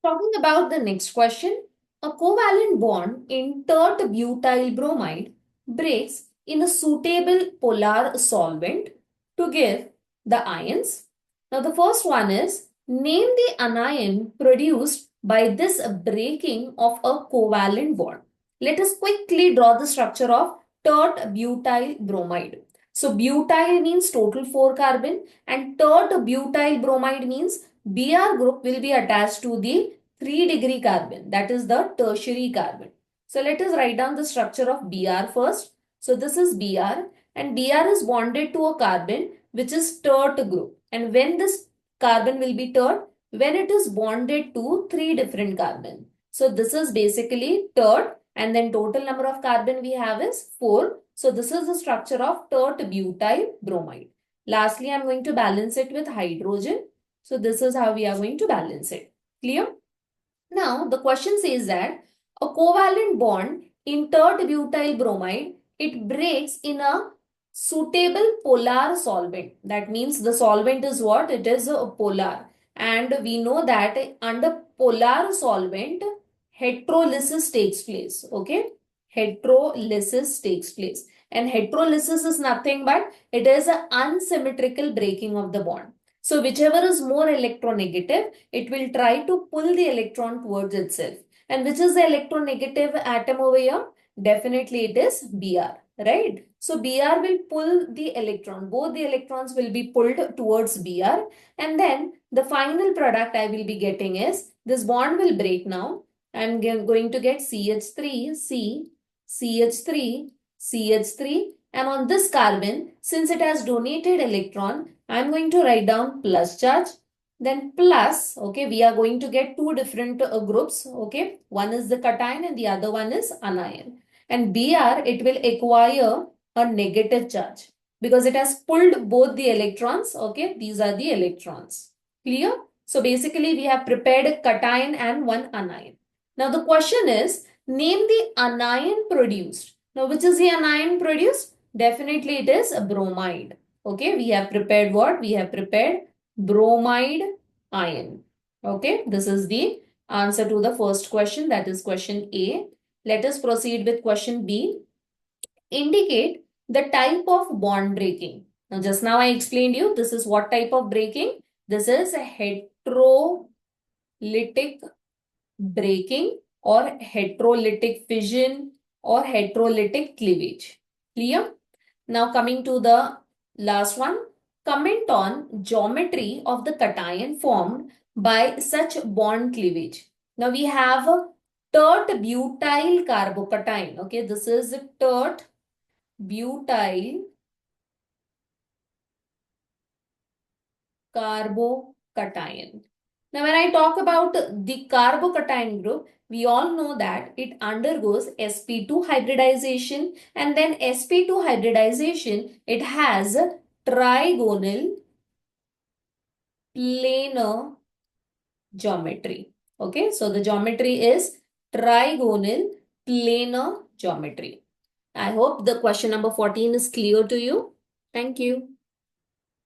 Talking about the next question, a covalent bond in tert butyl bromide breaks in a suitable polar solvent to give the ions. Now, the first one is name the anion produced by this breaking of a covalent bond. Let us quickly draw the structure of tert butyl bromide. So, butyl means total 4 carbon and tert butyl bromide means Br group will be attached to the 3-degree carbon, that is the tertiary carbon. So let us write down the structure of Br first. So this is Br and Br is bonded to a carbon which is tert group. And when this carbon will be tert? When it is bonded to 3 different carbon. So this is basically tert and then total number of carbon we have is 4. So this is the structure of tert butyl bromide. Lastly, I am going to balance it with hydrogen. So this is how we are going to balance it. Clear? Now, the question says that a covalent bond in tert butyl bromide, it breaks in a suitable polar solvent. That means the solvent is what? It is a polar. And we know that under polar solvent, heterolysis takes place. Okay? Heterolysis takes place. And heterolysis is nothing but it is an unsymmetrical breaking of the bond. So whichever is more electronegative, it will try to pull the electron towards itself. And which is the electronegative atom over here? Definitely it is Br, right? So Br will pull the electron. Both the electrons will be pulled towards Br. And then the final product I will be getting is, this bond will break now. I'm going to get CH3, C, CH3, CH3. And on this carbon, since it has donated electron, I'm going to write down plus charge. Then plus, okay, we are going to get two different groups, okay. One is the cation and the other one is anion. And Br, it will acquire a negative charge because it has pulled both the electrons, okay. These are the electrons. Clear? So basically, we have prepared a cation and one anion. Now the question is, name the anion produced. Now, which is the anion produced? Definitely it is a bromide. Okay, we have prepared what? We have prepared bromide ion. Okay, this is the answer to the first question, that is question A. Let us proceed with question B. Indicate the type of bond breaking. Now, just now I explained you this is what type of breaking? This is a heterolytic breaking or heterolytic fission or heterolytic cleavage. Clear? Now coming to the last one, comment on geometry of the cation formed by such bond cleavage. Now we have a tert butyl carbocation. Okay, this is a tert butyl carbocation. Now when I talk about the carbocation group, we all know that it undergoes sp2 hybridization, and then sp2 hybridization, it has trigonal planar geometry. Okay, so the geometry is trigonal planar geometry. I hope the question number 14 is clear to you. Thank you.